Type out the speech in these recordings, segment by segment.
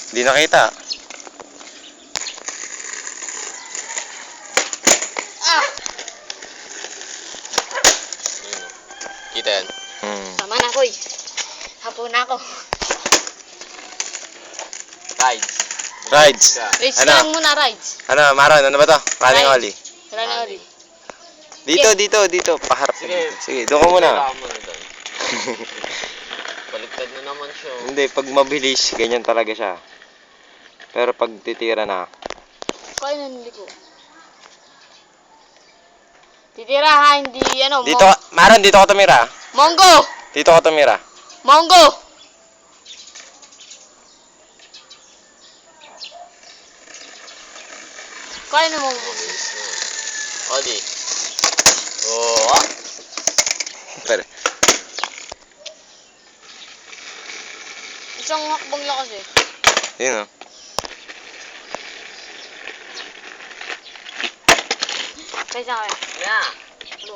Hindi nakita. Kita yan. Tama na, Koy. Hapon na ako. Rides. Rides. Rides Ano? lang muna, rides. Ano, Maron, ano ba to? Running Rides. Ollie. Tara na ulit. Dito. Paharap. Sige. Sige, doon ka muna. Kailangan mo na doon. Baliktad na naman siya. Hindi, pag mabilis, ganyan talaga siya. Pero pag titira na, Koy, nanili ko. Titira ha, hindi ano. dito, Maron, dito ka tumira. Monggo! Dito ka tumira. Monggo! Koy na monggo. Oli. Oh, ah. Pero, Isang hakbang lang kasi. yun o. Kaysa kaya. Yeah. Ano?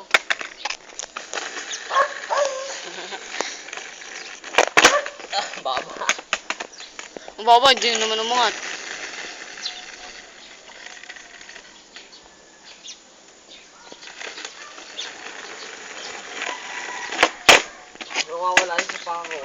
Baba. Ang baba, hindi yun naman umangat. Nawawala sa pako.